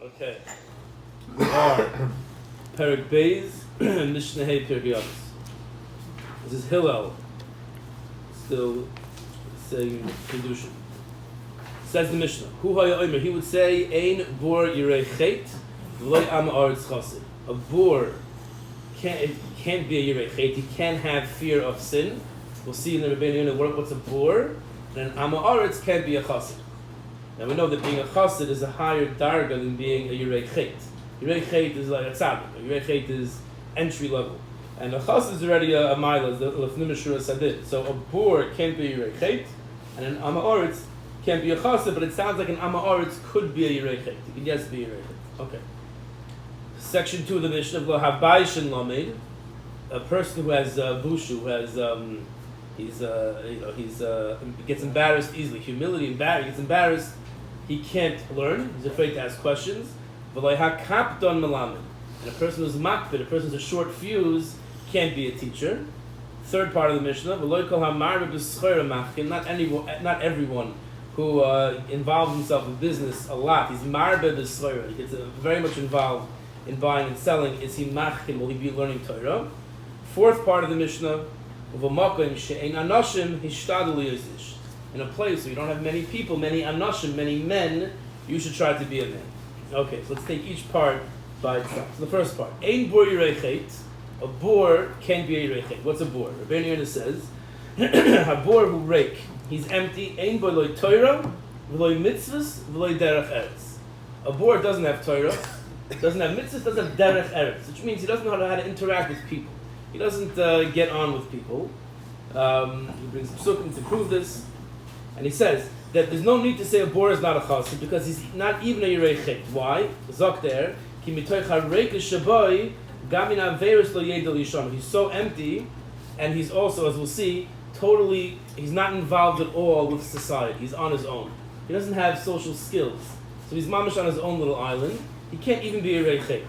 Okay. We are Perkei, Mishnah Perkei. This is Hillel, still saying Kedushin. Says the Mishnah. Hu haya omer. He would say, "Ein bor yirei chet, v'lo am aretz chassid." A bor can't be a yirei chet. He can't have fear of sin. We'll see in the Rabbeinu what's a bor. And an am aretz can't be a chassid. Now we know that being a chassid is a higher darga than being a yirei chet. Yirei chet is like a tzaddik. Yirei chet is entry level. And a chassid is already a mila, the lefnim meshura sadid. So a bor can't be a yirei chet, and an am aretz can't be a chassid, but it sounds like an am aretz could be a yirei chet. It can yes be a yirei chet. Okay. Section 2 of the Mishnah, lo habai shen lamed, a person who has bushu, who has gets embarrassed easily. Humility, gets embarrassed. He can't learn. He's afraid to ask questions. And a person who's makbid, a person who's a short fuse, can't be a teacher. Third part of the Mishnah, not everyone who involves himself in business a lot. He's marbe b'schoira. He gets very much involved in buying and selling. Is he machkin? Will he be learning Torah? Fourth part of the Mishnah, in a place where you don't have many people, many anashim, many men, you should try to be a man. Okay, so let's take each part by itself. So the first part, ein bor yirei chet. A bor can't be a yirei chet. What's a bor? Rabbeinu says, a bor who rake, he's empty. Ein bor loy Torah, v'loy mitzvahs, v'loy derech eretz. A bor doesn't have Torah, doesn't have mitzvahs, doesn't have derech eretz, which means he doesn't know how to interact with people. He doesn't get on with people. He brings psukim to prove this. And he says that there's no need to say a bor is not a chassid because he's not even a yirei chet. Why? Zok there, ki mitoich harek shaboy gamin averis lo yedel yisham. He's so empty, and he's also, as we'll see, totally, he's not involved at all with society. He's on his own. He doesn't have social skills. So he's mamish on his own little island. He can't even be a yirei chet.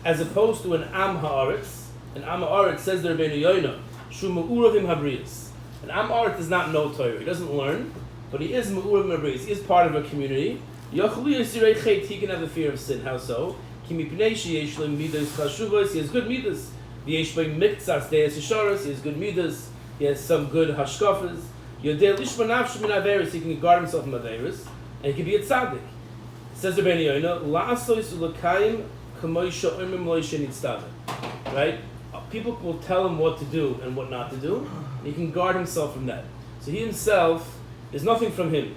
As opposed to an am haaretz. An am haaretz says the Rabbeinu Yonah, shu me'uravim habriyas. An am haaretz does not know Torah. He doesn't learn. But he is me'uravim habriyas. He is part of a community. He can have the fear of sin. How so? He has good midas. He has good midas. He has some good hashkafas. He can guard himself from averis, and he can be a tzaddik. Says the Rabbeinu Yonah, right? People will tell him what to do and what not to do. And he can guard himself from that. So he himself, there's nothing from him.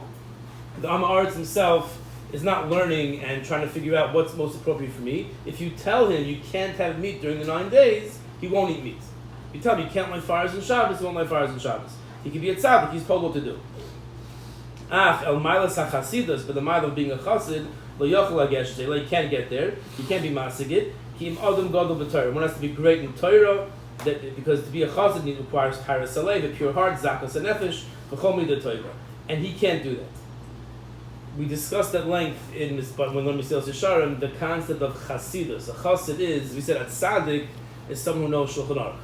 The Am Haaretz himself is not learning and trying to figure out what's most appropriate for me. If you tell him you can't have meat during the 9 days, he won't eat meat. If you tell him you can't light fires on Shabbos, he won't light fires on Shabbos. He can be a tzaddik, he's told what to do. El Mailas HaChasidus, but the mile of being a chassid, Lo Yochel HaGesh, he can't get there, he can't be masigid. Kim Adam Gadol b'Torah. One has to be great in Torah, because to be a chassid requires Taras Saleh, a pure heart, Zakas and Nefesh, V'chol Midah Torah. And he can't do that. We discussed at length when we learned Mesilas Yesharim the concept of chasidus. A chassid is, we said, a tzaddik is someone who knows Shulchan Aruch.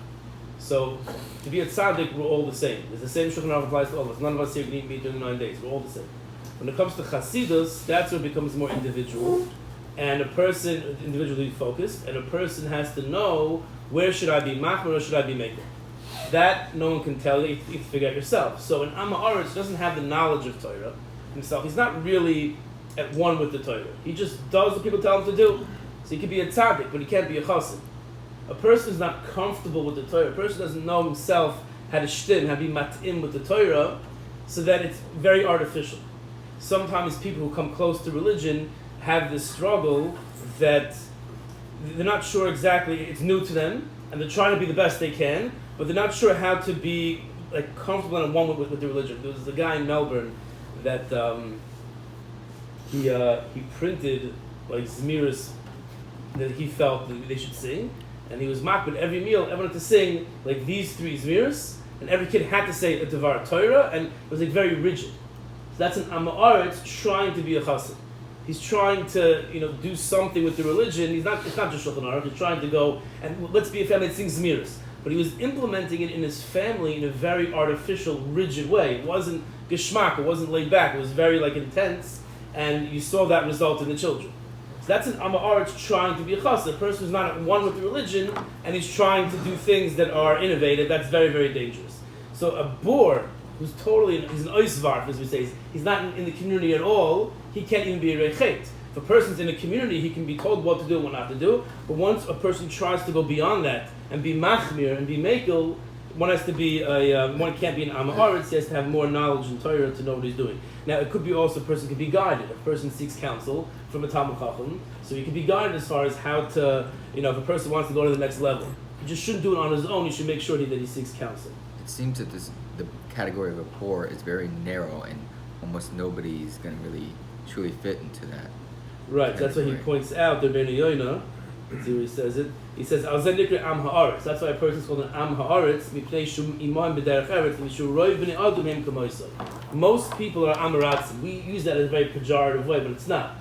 So to be a tzaddik, we're all the same. It's the same Shulchan Aruch applies to all of us. None of us here can eat meat during 9 days. We're all the same. When it comes to chasidus, that's where it becomes more individual. And a person, individually focused, and a person has to know where should I be machmer or should I be maker. That no one can tell you. You have to figure out yourself. So an Am Haaretz doesn't have the knowledge of Torah himself. He's not really at one with the Torah. He just does what people tell him to do. So he can be a tzaddik, but he can't be a chassid. A person is not comfortable with the Torah. A person doesn't know himself how to shtim, how to be mat'im with the Torah, so that it's very artificial. Sometimes people who come close to religion have this struggle that they're not sure exactly, it's new to them, and they're trying to be the best they can, but they're not sure how to be like comfortable and one with the religion. There was a guy in Melbourne that he printed like zmiras that he felt that they should sing, and he was makbid every meal, everyone had to sing like these 3 zmiras, and every kid had to say a Devar Torah, and it was like very rigid. So that's an Am Haaretz trying to be a chassid. He's trying to, do something with the religion. It's not just Shulchan Aruch. He's trying to go and let's be a family that sings zmiras. But he was implementing it in his family in a very artificial, rigid way. It wasn't geschmack. It wasn't laid back. It was very intense, and you saw that result in the children. So that's an Ama'aretz trying to be a chassid, a person who's not at one with the religion, and he's trying to do things that are innovative. That's very, very dangerous. So a bor who's he's an oisvarf, as we say, he's not in the community at all, he can't even be a rechet. If a person's in a community, he can be told what to do and what not to do, but once a person tries to go beyond that and be machmir and be mekel, one has to be one can't be an Ama'aretz, he has to have more knowledge in Torah to know what he's doing. Now, it could be also a person could be guided. A person seeks counsel from a Talmud Chacham, so he can be guided as far as how to, if a person wants to go to the next level. He just shouldn't do it on his own, he should make sure that he seeks counsel. It seems that the category of a poor is very narrow, and almost nobody's going to really truly fit into that. Right, that's why he points out the Rabbeinu Yonah. Let's see where he says it. He says, Al zeh nikra am ha'aretz. That's why a person is called an am ha'aretz. Mipnei shum iman b'derech eretz. Mishu roi b'nei adam hem kamoisai. Most people are amaratzim. We use that in a very pejorative way, but it's not.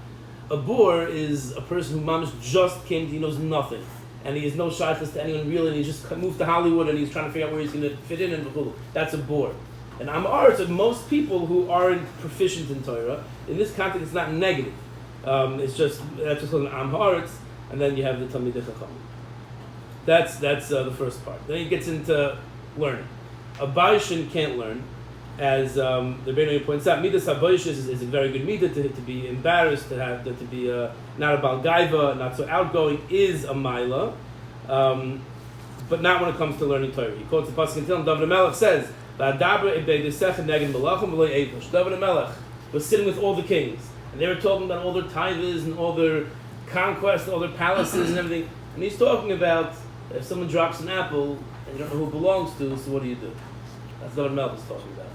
A bor is a person who mamish just came to, he knows nothing. And he has no shaykhs to anyone really, and he just moved to Hollywood and he's trying to figure out where he's going to fit in and that's a bor. And am ha'aretz are most people who aren't proficient in Torah. In this context, it's not negative. That's just called an am ha'aretz. And then you have the Talmidei Chacham. That's the first part. Then he gets into learning. A Baishin can't learn, as the Rabbeinu points out. Midas HaBaishes is a very good midah to be embarrassed, to be not a Bal Gaiva, not so outgoing, is a Maila, but not when it comes to learning Torah. He quotes the Pasuk in Tehillim. David HaMelech says, David HaMelech was sitting with all the kings, and they were talking about all their tithas and all their conquest, all their palaces and everything, and he's talking about if someone drops an apple and you don't know who it belongs to, so what do you do? That's what Mel was talking about.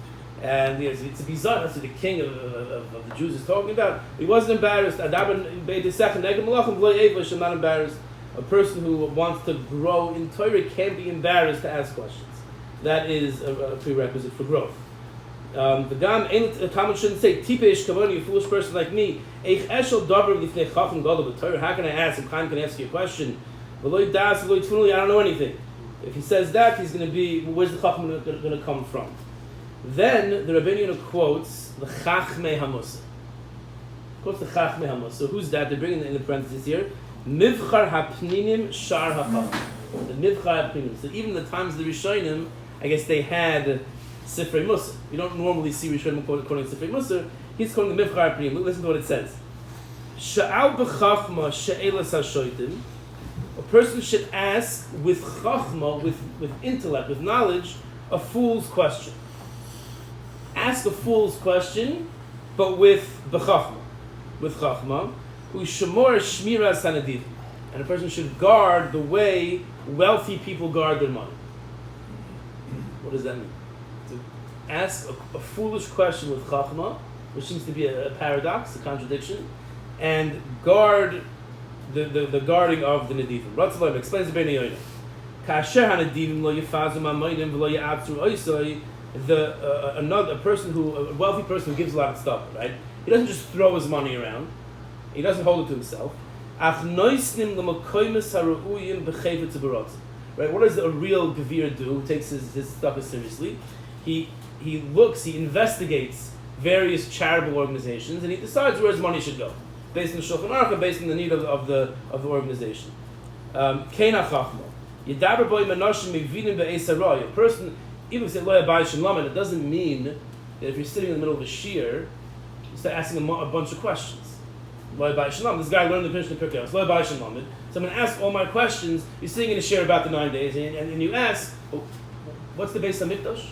And it's a bizarre, that's what the king of the Jews is talking about. He wasn't embarrassed. I'm not embarrassed. A person who wants to grow in Torah can't be embarrassed to ask questions. That is a prerequisite for growth. The Talmud shouldn't say, Tipesh kavoni, a foolish person like me. How can I ask? Chaim can ask you a question. I don't know anything. If he says that, he's going to be, where's the Chacham going to come from? Then the Rabbeinu quotes the Chachmei HaMusa. Quotes the Chachmei HaMusa. So who's that? They're bringing it in the parentheses here. Mivchar HaPninim Shar HaChacham. The Mivchar HaPninim. So even in the times of the Rishonim, I guess they had Sifrei Musa. You don't normally see Rishonim quoting Sifrei Musa. He's quoting the Mivchar HaPninim. Listen to what it says. Sha'al b'chachma she'elas ha'shoitim. A person should ask with chachma, with intellect, with knowledge, a fool's question. Ask a fool's question, but with b'chachma, with chachma. U'shemor shmira sanadiv. And a person should guard the way wealthy people guard their money. What does that mean? To ask a foolish question with chachma, which seems to be a paradox, a contradiction, and guard the guarding of the Nedivim. Ratzallah explains the Rabbeinu Yonah. Kasher hanedivim lo yifazu ma'maydim v'lo ya'atzu oisoi. A wealthy person who gives a lot of stuff, right? He doesn't just throw his money around. He doesn't hold it to himself. Ach noisnim l'makoymes haru'uyim b'chayvet tziburatzim. Right? What does a real gevir do who takes his stuff seriously? He investigates various charitable organizations, and he decides where his money should go, based on the Shulchan Aruch and based on the need of the organization. Keina chachma yedaber boy menashim mevinim be'eis haraya. A person, even if you say lo yabai shem lamed, it doesn't mean that if you're sitting in the middle of a shiur, you start asking a bunch of questions. Lo yabai shem lamed. This guy learned the Mishnah Perkei. Lo yabai shem lamed. So I'm going to ask all my questions. You're sitting in a shiur about the 9 days, and you ask, what's the Beis HaMikdash?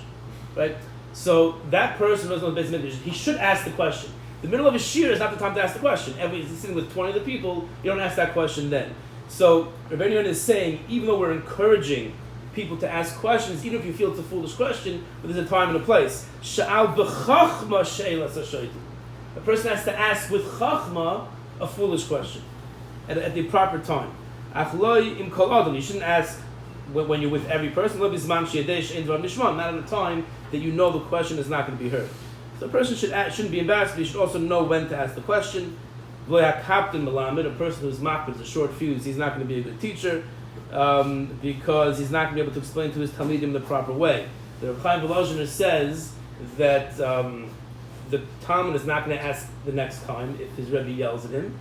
Right? So that person knows what the Beis HaMikdash is. He should ask the question. The middle of a shiur is not the time to ask the question. He's sitting with 20 other people, you don't ask that question then. So Rabbeinu Yonah is saying, even though we're encouraging people to ask questions, even if you feel it's a foolish question, but there's a time and a place. Sha'al b'chachma she'elas ha'shoitim. A person has to ask with chachma a foolish question at the proper time. Achloi im kol adam. You shouldn't ask when you're with every person. Not at a time that you know the question is not going to be heard. So a person shouldn't be embarrassed, but he should also know when to ask the question. A person who's makbid is a short fuse, he's not going to be a good teacher because he's not going to be able to explain to his talmidim the proper way. The Rabbi Chaim Volozhiner says that the talmid is not going to ask the next time if his Rebbe yells at him,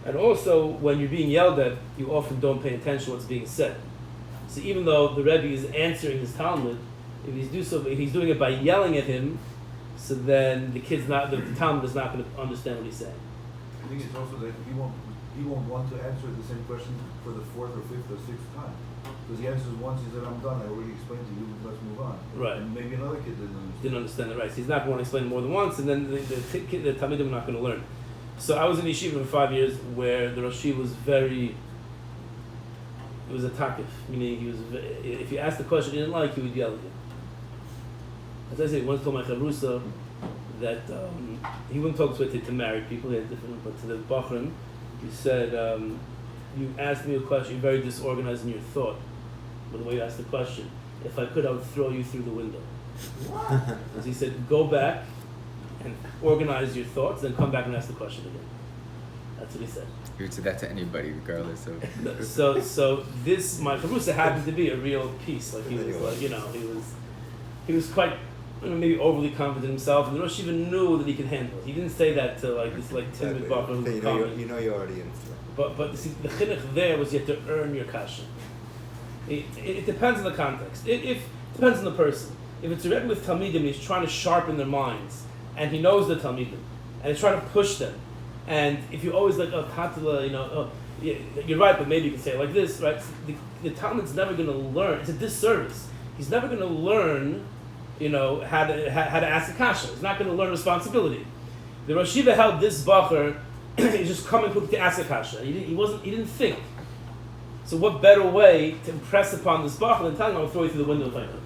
And also, when you're being yelled at, you often don't pay attention to what's being said. So even though the Rebbe is answering his Talmud, if he's doing it by yelling at him, so then the Talmud is not going to understand what he's saying. I think it's also that he won't want to answer the same question for the fourth or fifth or sixth time. Because he answers once, he said, I'm done, I already explained to you, let's move on. Right. And maybe another kid Didn't understand it, right. So he's not going to explain more than once, and then the Talmidim are not going to learn. So I was in yeshiva for 5 years where the Rosh was it was a takif, meaning if you asked the question he didn't like, he would yell at you. As I say, once told my chavrusa that he wouldn't talk to married people, he had different, but to the Bachrim, he said, you asked me a question, you're very disorganized in your thought, with the way you asked the question. If I could, I would throw you through the window. As he said, go back and organize your thoughts, then come back and ask the question again. That's what he said. You would say that to anybody, regardless of. So this, my chavrusa happened to be a real piece. Like he was quite, maybe overly confident in himself, and the Rosh even knew that he could handle it. He didn't say that to this timid Bachar who was coming. You know your audience. But see, the chinuch there was you have to earn your kasha. It depends on the context. It depends on the person. If it's a Rebbe with Talmidim, and he's trying to sharpen their minds, and he knows the Talmidim, and he's trying to push them. And if you always Tatila, you're right, but maybe you can say it like this, right? The Talmud's never going to learn. It's a disservice. He's never going to learn, how to ask a kasha. He's not going to learn responsibility. The Rosh Yeshiva held this bacher. He's just coming quick to ask a kasha. He didn't think. So what better way to impress upon this bacher than telling him, I'll throw you through the window later.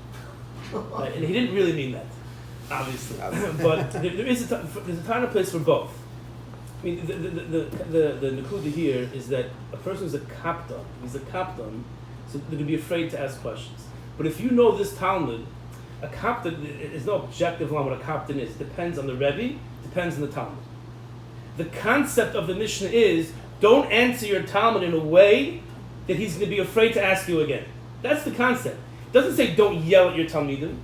Right? And he didn't really mean that, obviously. But there's a time and a place for both. I mean, the nekuda here is that a person who's a kaptan, so they're going to be afraid to ask questions. But if you know this Talmud, a kaptan, there's no objective on what a kaptan is. It depends on the Rebbe, depends on the Talmud. The concept of the Mishnah is, don't answer your Talmud in a way that he's going to be afraid to ask you again. That's the concept. It doesn't say don't yell at your Talmidim.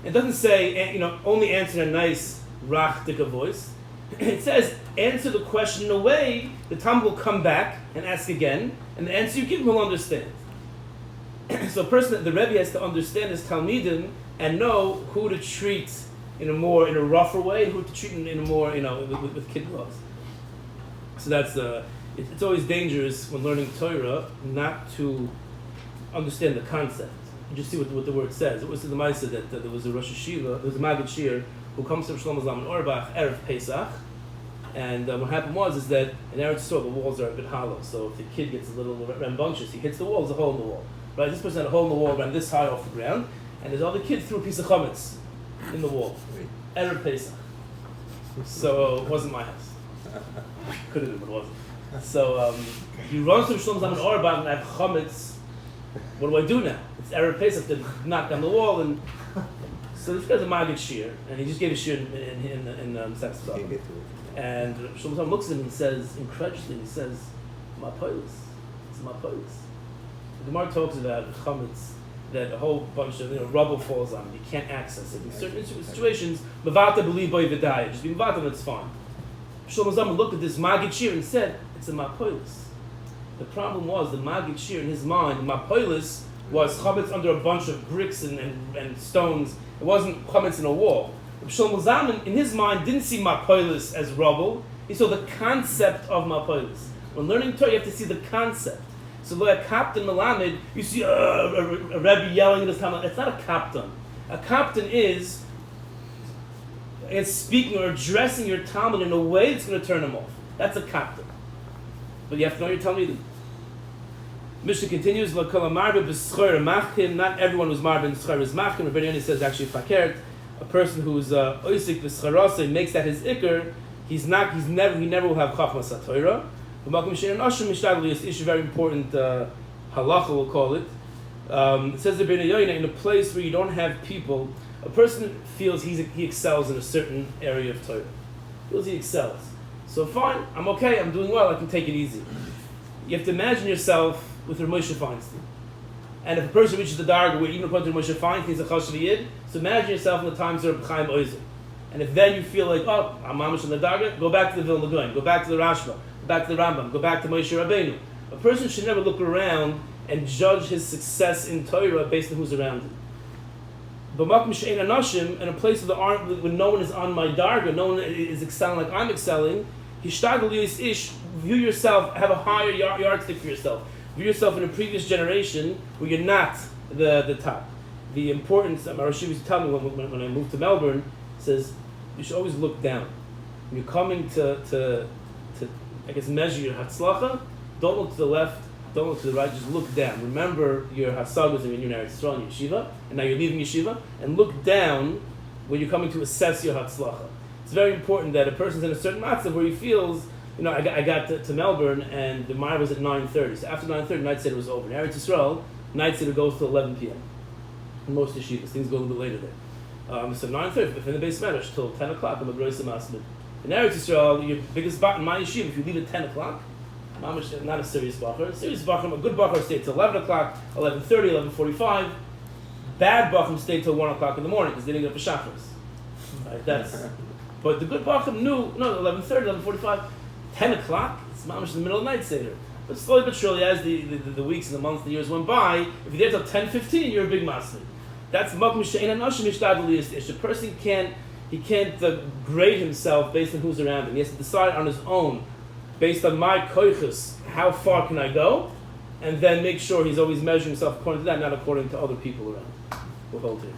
It doesn't say, only answer in a nice, rachtika voice. It says, answer the question in a way the Talmud will come back and ask again, and the answer you give him will understand. So a person, the Rebbe has to understand his Talmidim and know who to treat in a rougher way, and who to treat in a more, with kid gloves. So that's, it's always dangerous when learning Torah not to understand the concept. You just see what the word says. It was to the Maisa that there was a Rosh Yeshiva, there was a Maggid Shiur, who comes to Shlomo Zalman Auerbach, Erev Pesach, and what happened was that in Eretz Yisrael the walls are a bit hollow, so if the kid gets a little rambunctious, he hits the wall, there's a hole in the wall. Right? This person had a hole in the wall, ran this high off the ground, and his other kid threw a piece of chametz in the wall. Erev Pesach. So it wasn't my house. Could have been, but it wasn't. So he runs to Shlomo Zalman Auerbach and I have chametz. What do I do now? It's Erev Pesach to knock down the wall, and so this guy's a Maggid Shiur, and he just gave a shiur in Sex and Shlomo Zalman looks at him and says, incredulously, he says, "My polis, it's my polis." The Gemara talks about chametz, that a whole bunch of rubble falls on it. You can't access it. In certain situations, mavata believe by v'daya. Just be mavata, and it's fine. Shlomo Zalman looked at this Maggid Shiur and said, "It's a mapolis." The problem was the Maggid Shiur in his mind, mapolis was chametz under a bunch of bricks and stones. It wasn't chametz in a wall. Shlomo Zalman, in his mind, didn't see mapolis as rubble. He saw the concept of mapolis. When learning Torah, you have to see the concept. So like a kaptan melamed, you see a Rebbe yelling at his Talmud. It's not a kaptan. A kaptan is speaking or addressing your Talmud in a way that's going to turn him off. That's a kaptan. But you have to know your Talmidim. Mishnah continues, not everyone who's marbe b'schar is machkim. Rabbeinu Yonah says actually fakert, a person who's oisik b'scharasa makes that his ikr, he never will have chachmas haTorah. This issue very important halacha, we'll call it. It says Rabbeinu Yonah, in a place where you don't have people, a person feels he excels in a certain area of Torah. Feels he excels. So fine, I'm okay, I'm doing well, I can take it easy. You have to imagine yourself with Rav Moshe Feinstein. And if a person reaches the darga where even according to Moshe Feinstein he's a chashuv yid, so imagine yourself in the times of Reb Chaim Oizer. And if then you feel like, oh, I'm mamish in the darga, go back to the Vilna Gaon, go back to the Rashba, back to the Rambam, go back to Moshe Rabbeinu. A person should never look around and judge his success in Torah based on who's around him. B'makom she'ein anashim, in a place where no one is on my darga, no one is excelling like I'm excelling, hishtadel liyis ish, view yourself, have a higher yardstick for yourself. View yourself in a previous generation where you're not the top. The importance, Rashi was telling me when I moved to Melbourne, says you should always look down. When you're coming to I guess measure your hatzlacha, don't look to the left, don't look to the right, just look down. Remember your hasagas when you're in Eretz Yisrael and yeshiva, and now you're leaving yeshiva, and look down when you're coming to assess your hatzlacha. It's very important that a person's in a certain matzav where he feels, I got to Melbourne and the Maya was at 9:30. So after 9:30, night seder was over. In Eretz Yisrael, night seder goes till 11 p.m. In most yeshivas, things go a little bit later there. So 9:30, if in the base medrash till 10 o'clock, I'm a groisa masmid. In Eretz Yisrael, your biggest bot in my yeshiva, if you leave at 10 o'clock, not a serious bacher. Serious bacher, a good bacher stay till 11 o'clock, 11:30, 11:45. Bad bacher stay till 1 o'clock in the morning because they didn't get up for shachris. Right, but the good bacher knew, 11:30, 11:45, 10 o'clock, it's mamish in the middle of the night seder. But slowly but surely, as the weeks and the months and the years went by, if you're there till 10:15, you're a big masmid. That's makom she'ein anashim hishtadel liyis ish. The person can't grade himself based on who's around him. He has to decide on his own, based on my koichus, how far can I go, and then make sure he's always measuring himself according to that, not according to other people around. We'll hold here.